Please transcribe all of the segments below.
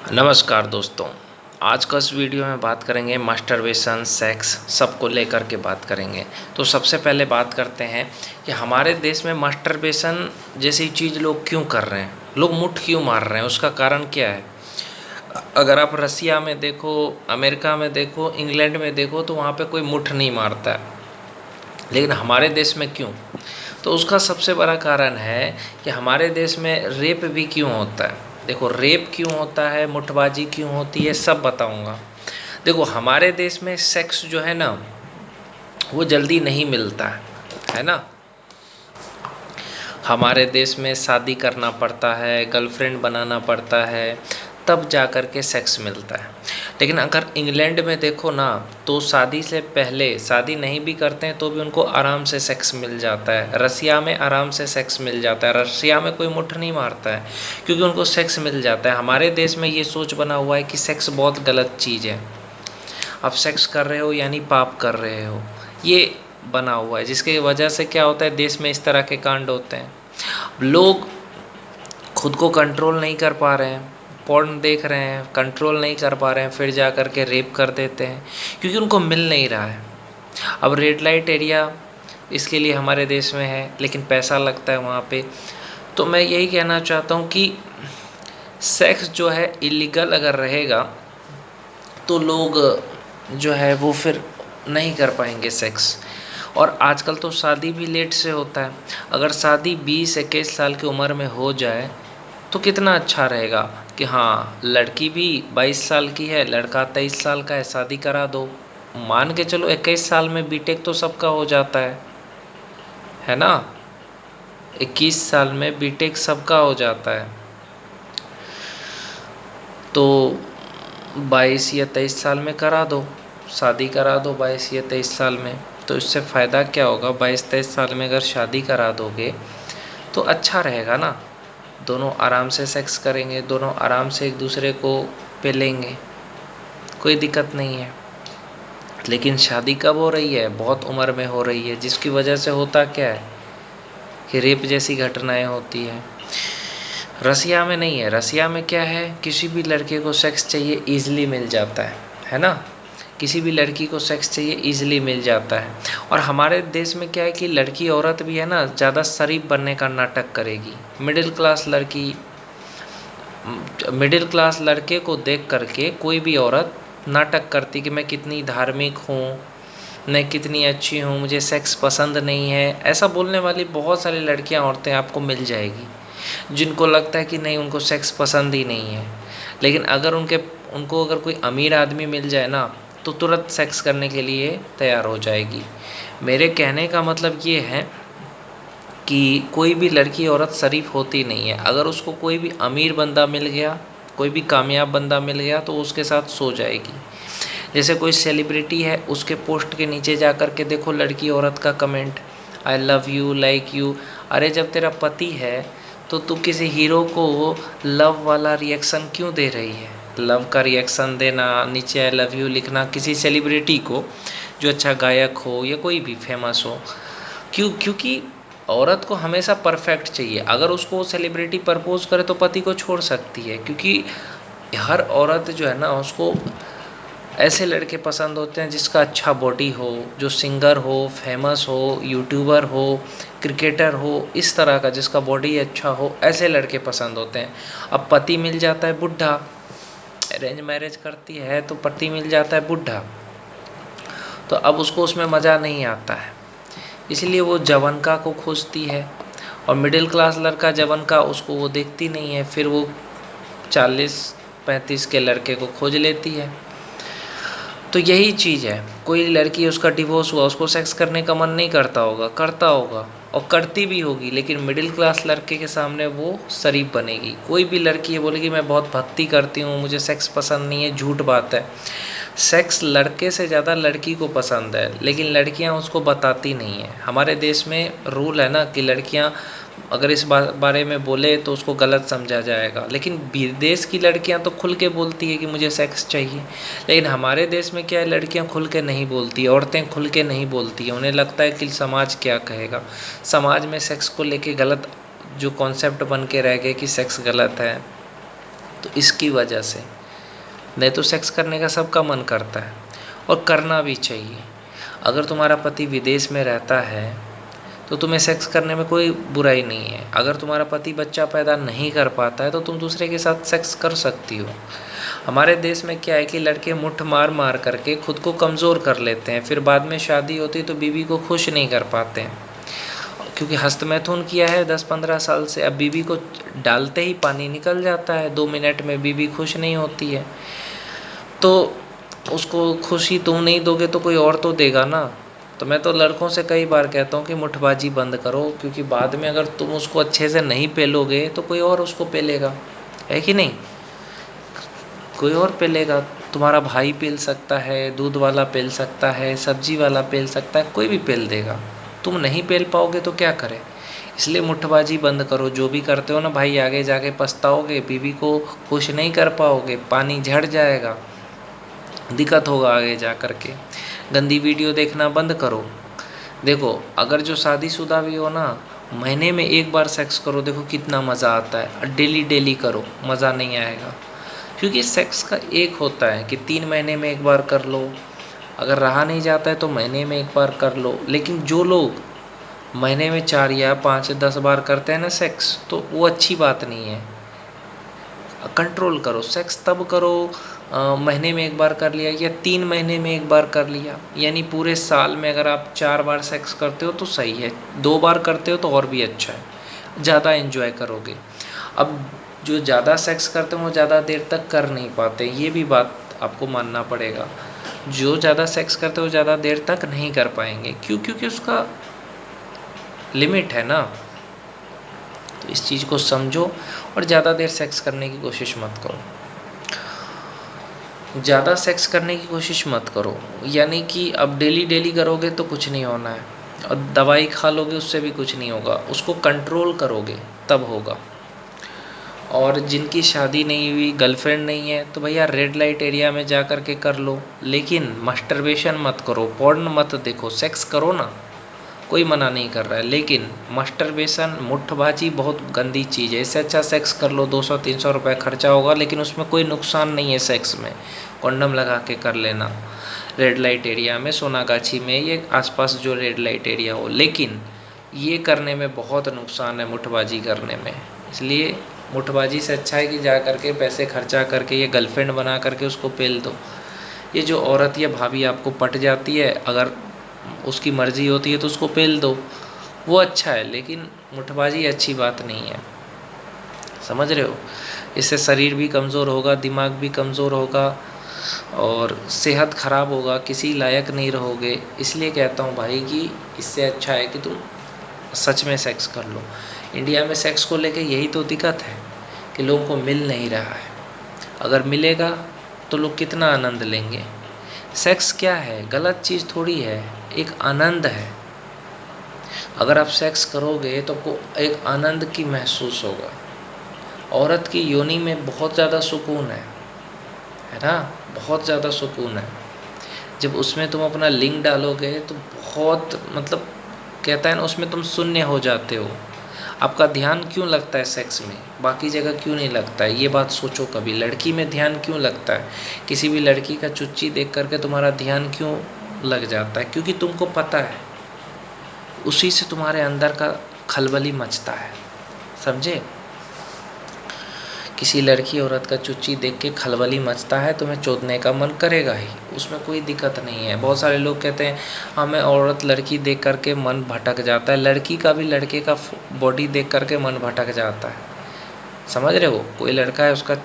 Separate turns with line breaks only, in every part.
नमस्कार दोस्तों। आज का इस वीडियो में बात करेंगे मास्टरबेशन, सेक्स सबको लेकर के बात करेंगे। तो सबसे पहले बात करते हैं कि हमारे देश में मास्टरबेशन जैसी चीज़ लोग क्यों कर रहे हैं, लोग मुठ क्यों मार रहे हैं, उसका कारण क्या है। अगर आप रसिया में देखो, अमेरिका में देखो, इंग्लैंड में देखो तो वहाँ पे कोई मुठ नहीं मारता है, लेकिन हमारे देश में क्यों। तो उसका सबसे बड़ा कारण है कि हमारे देश में रेप भी क्यों होता है। देखो, रेप क्यों होता है, मुठबाजी क्यों होती है, सब बताऊंगा। देखो, हमारे देश में सेक्स जो है ना, वो जल्दी नहीं मिलता है ना। हमारे देश में शादी करना पड़ता है, गर्लफ्रेंड बनाना पड़ता है, तब जा कर के सेक्स मिलता है। लेकिन अगर इंग्लैंड में देखो ना, तो शादी से पहले, शादी नहीं भी करते हैं तो भी उनको आराम से सेक्स मिल जाता है। रसिया में आराम से सेक्स मिल जाता है, रसिया में कोई मुठ नहीं मारता है क्योंकि उनको सेक्स मिल जाता है। हमारे देश में ये सोच बना हुआ है कि सेक्स बहुत गलत चीज़ है, आप सेक्स कर रहे हो यानी पाप कर रहे हो, ये बना हुआ है। जिसकी वजह से क्या होता है, देश में इस तरह के कांड होते हैं। लोग खुद को कंट्रोल नहीं कर पा रहे हैं, पॉर्न देख रहे हैं, कंट्रोल नहीं कर पा रहे हैं, फिर जा कर के रेप कर देते हैं क्योंकि उनको मिल नहीं रहा है। अब रेड लाइट एरिया इसके लिए हमारे देश में है, लेकिन पैसा लगता है वहाँ पे। तो मैं यही कहना चाहता हूँ कि सेक्स जो है इलीगल अगर रहेगा तो लोग जो है वो फिर नहीं कर पाएंगे सेक्स। और आजकल तो शादी भी लेट से होता है। अगर शादी 20-21 साल की उम्र में हो जाए तो कितना अच्छा रहेगा कि हाँ, लड़की भी 22 साल की है, लड़का 23 साल का है, शादी करा दो। मान के चलो 21 साल में बीटेक तो सबका हो जाता है ना। 21 साल में बीटेक सबका हो जाता है, तो 22 या 23 साल में करा दो, शादी करा दो 22 या 23 साल में। तो इससे फ़ायदा क्या होगा, 22-23 साल में अगर शादी करा दोगे तो अच्छा रहेगा ना। दोनों आराम से सेक्स करेंगे, दोनों आराम से एक दूसरे को पे लेंगे, कोई दिक्कत नहीं है। लेकिन शादी कब हो रही है, बहुत उम्र में हो रही है, जिसकी वजह से होता क्या है कि रेप जैसी घटनाएं होती हैं। रसिया में नहीं है। रसिया में क्या है, किसी भी लड़के को सेक्स चाहिए ईज़िली मिल जाता है ना। किसी भी लड़की को सेक्स चाहिए ईज़िली मिल जाता है। और हमारे देश में क्या है कि लड़की औरत भी है ना, ज़्यादा शरीफ बनने का नाटक करेगी। मिडिल क्लास लड़की, मिडिल क्लास लड़के को देख करके कोई भी औरत नाटक करती कि मैं कितनी धार्मिक हूँ, मैं कितनी अच्छी हूँ, मुझे सेक्स पसंद नहीं है। ऐसा बोलने वाली बहुत सारी लड़कियाँ, औरतें आपको मिल जाएगी जिनको लगता है कि नहीं, उनको सेक्स पसंद ही नहीं है। लेकिन अगर उनको अगर कोई अमीर आदमी मिल जाए ना, तो तुरंत सेक्स करने के लिए तैयार हो जाएगी। मेरे कहने का मतलब ये है कि कोई भी लड़की औरत शरीफ होती नहीं है। अगर उसको कोई भी अमीर बंदा मिल गया, कोई भी कामयाब बंदा मिल गया, तो उसके साथ सो जाएगी। जैसे कोई सेलिब्रिटी है, उसके पोस्ट के नीचे जा कर के देखो लड़की औरत का comment, I love you, like you. अरे जब तेरा पति है तो तू किसी हीरो को लव वाला रिएक्शन क्यों दे रही है। लव का रिएक्शन देना, नीचे आई लव यू लिखना किसी सेलिब्रिटी को जो अच्छा गायक हो या कोई भी फेमस हो, क्योंकि औरत को हमेशा परफेक्ट चाहिए। अगर उसको सेलिब्रिटी प्रपोज करे तो पति को छोड़ सकती है, क्योंकि हर औरत जो है ना, उसको ऐसे लड़के पसंद होते हैं जिसका अच्छा बॉडी हो, जो सिंगर हो, फेमस हो, यूट्यूबर हो, क्रिकेटर हो, इस तरह का जिसका बॉडी अच्छा हो, ऐसे लड़के पसंद होते हैं। अब पति मिल जाता है बुढ़ा, अरेंज मैरिज करती है तो पति मिल जाता है बुढ़ा, तो अब उसको उसमें मज़ा नहीं आता है, इसलिए वो जवानका को खोजती है। और मिडिल क्लास लड़का जवानका उसको वो देखती नहीं है, फिर वो 40-35 के लड़के को खोज लेती है। तो यही चीज़ है। कोई लड़की, उसका डिवोर्स हुआ, उसको सेक्स करने का मन नहीं करता होगा, करता होगा और करती भी होगी, लेकिन मिडिल क्लास लड़के के सामने वो शरीफ बनेगी। कोई भी लड़की ये बोलेगी मैं बहुत भक्ति करती हूँ, मुझे सेक्स पसंद नहीं है, झूठ बात है। सेक्स लड़के से ज़्यादा लड़की को पसंद है, लेकिन लड़कियाँ उसको बताती नहीं है। हमारे देश में रूल है ना कि लड़कियाँ अगर इस बारे में बोले तो उसको गलत समझा जाएगा, लेकिन विदेश की लड़कियां तो खुल के बोलती है कि मुझे सेक्स चाहिए। लेकिन हमारे देश में क्या है, लड़कियां खुल के नहीं बोलती, औरतें खुल के नहीं बोलती हैं। उन्हें लगता है कि समाज क्या कहेगा। समाज में सेक्स को लेके गलत जो कॉन्सेप्ट बन के रह गए कि सेक्स गलत है, तो इसकी वजह से नहीं तो सेक्स करने का सबका मन करता है और करना भी चाहिए। अगर तुम्हारा पति विदेश में रहता है तो तुम्हें सेक्स करने में कोई बुराई नहीं है। अगर तुम्हारा पति बच्चा पैदा नहीं कर पाता है तो तुम दूसरे के साथ सेक्स कर सकती हो। हमारे देश में क्या है कि लड़के मुट्ठ मार मार करके खुद को कमज़ोर कर लेते हैं, फिर बाद में शादी होती है तो बीवी को खुश नहीं कर पाते हैं, क्योंकि हस्तमैथुन किया है 10-15 साल से। अब बीवी को डालते ही पानी निकल जाता है, 2 मिनट में बीवी खुश नहीं होती है। तो उसको खुशी तुम नहीं दोगे तो कोई और तो देगा ना। तो मैं तो लड़कों से कई बार कहता हूँ कि मुठबाजी बंद करो, क्योंकि बाद में अगर तुम उसको अच्छे से नहीं पेलोगे तो कोई और उसको पेलेगा, है कि नहीं? कोई और पेलेगा। तुम्हारा भाई पेल सकता है, दूध वाला पेल सकता है, सब्जी वाला पेल सकता है, कोई भी पेल देगा। तुम नहीं पेल पाओगे तो क्या करें? इसलिए मुठबाजी बंद करो। जो भी करते हो ना भाई, आगे जाके पछताओगे, बीवी को खुश नहीं कर पाओगे, पानी झड़ जाएगा, दिक्कत होगा आगे जा कर के। गंदी वीडियो देखना बंद करो। देखो, अगर जो शादीशुदा भी हो ना, महीने में एक बार सेक्स करो, देखो कितना मज़ा आता है। और डेली डेली करो, मज़ा नहीं आएगा। क्योंकि सेक्स का एक होता है कि 3 महीने में एक बार कर लो, अगर रहा नहीं जाता है तो महीने में एक बार कर लो। लेकिन जो लोग महीने में 4 या 5 या 10 बार करते हैं ना सेक्स, तो वो अच्छी बात नहीं है। कंट्रोल करो। सेक्स तब करो महीने में एक बार कर लिया या 3 महीने में एक बार कर लिया, यानी पूरे साल में अगर आप 4 बार सेक्स करते हो तो सही है, 2 बार करते हो तो और भी अच्छा है, ज़्यादा एंजॉय करोगे। अब जो ज़्यादा सेक्स करते हैं वो ज़्यादा देर तक कर नहीं पाते, ये भी बात आपको मानना पड़ेगा। जो ज़्यादा सेक्स करते हैं वो ज़्यादा देर तक नहीं कर पाएंगे। क्यों? क्योंकि उसका लिमिट है ना। तो इस चीज़ को समझो और ज़्यादा देर सेक्स करने की कोशिश मत करो। ज़्यादा सेक्स करने की कोशिश मत करो, यानी कि अब डेली डेली करोगे तो कुछ नहीं होना है, और दवाई खा लोगे उससे भी कुछ नहीं होगा। उसको कंट्रोल करोगे तब होगा। और जिनकी शादी नहीं हुई, गर्लफ्रेंड नहीं है, तो भैया रेड लाइट एरिया में जा कर के कर लो, लेकिन मस्टरबेशन मत करो, पॉर्न मत देखो। सेक्स करो ना, कोई मना नहीं कर रहा है, लेकिन मस्टरबेशन, मुट्ठबाजी बहुत गंदी चीज़ है। इससे अच्छा सेक्स कर लो, 200-300 रुपये खर्चा होगा, लेकिन उसमें कोई नुकसान नहीं है। सेक्स में कॉन्डम लगा के कर लेना, रेड लाइट एरिया में, सोनागाछी में, ये आसपास जो रेड लाइट एरिया हो। लेकिन ये करने में बहुत नुकसान है, मुट्ठबाजी करने में। इसलिए मुट्ठबाजी से अच्छा है कि जा करके पैसे खर्चा करके ये गर्लफ्रेंड बना करके उसको पेल दो। ये जो औरत या भाभी आपको पट जाती है, अगर उसकी मर्ज़ी होती है तो उसको पेल दो, वो अच्छा है। लेकिन मुट्ठबाजी अच्छी बात नहीं है, समझ रहे हो? इससे शरीर भी कमज़ोर होगा, दिमाग भी कमज़ोर होगा और सेहत ख़राब होगा, किसी लायक नहीं रहोगे। इसलिए कहता हूँ भाई कि इससे अच्छा है कि तुम सच में सेक्स कर लो। इंडिया में सेक्स को लेके यही तो दिक्कत है कि लोगों को मिल नहीं रहा है। अगर मिलेगा तो लोग कितना आनंद लेंगे। सेक्स क्या है? गलत चीज़ थोड़ी है, एक आनंद है। अगर आप सेक्स करोगे तो आपको एक आनंद की महसूस होगा। औरत की योनि में बहुत ज़्यादा सुकून है ना, बहुत ज़्यादा सुकून है। जब उसमें तुम अपना लिंग डालोगे तो बहुत, मतलब कहता है ना, उसमें तुम शून्य हो जाते हो। आपका ध्यान क्यों लगता है सेक्स में, बाकी जगह क्यों नहीं लगता है? ये बात सोचो कभी। लड़की में ध्यान क्यों लगता है? किसी भी लड़की का चुच्ची देख करके तुम्हारा ध्यान क्यों लग जाता है? क्योंकि तुमको पता है, उसी से तुम्हारे अंदर का खलबली मचता है, समझे? किसी लड़की औरत का चुच्ची देख के खलबली मचता है, तुम्हें चोदने का मन करेगा ही, उसमें कोई दिक्कत नहीं है। बहुत सारे लोग कहते हैं हमें औरत लड़की देख करके मन भटक जाता है। लड़की का भी लड़के का बॉडी देख करके मन भटक जाता है, समझ रहे हो? कोई लड़का है, उसका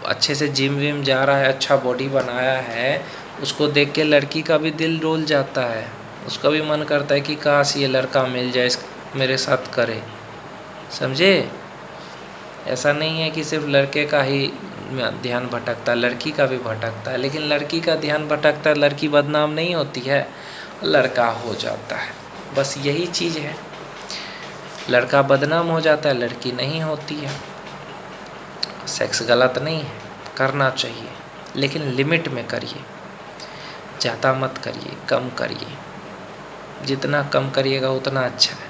अच्छे से जिम विम जा रहा है, अच्छा बॉडी बनाया है, उसको देख के लड़की का भी दिल डोल जाता है। उसका भी मन करता है कि काश ये लड़का मिल जाए, मेरे साथ करे, समझे? ऐसा नहीं है कि सिर्फ लड़के का ही ध्यान भटकता है, लड़की का भी भटकता है। लेकिन लड़की का ध्यान भटकता है, लड़की बदनाम नहीं होती है, लड़का हो जाता है। बस यही चीज़ है, लड़का बदनाम हो जाता है, लड़की नहीं होती है। सेक्स गलत नहीं है, करना चाहिए, लेकिन लिमिट में करिए, ज़्यादा मत करिए, कम करिए। जितना कम करिएगा उतना अच्छा है।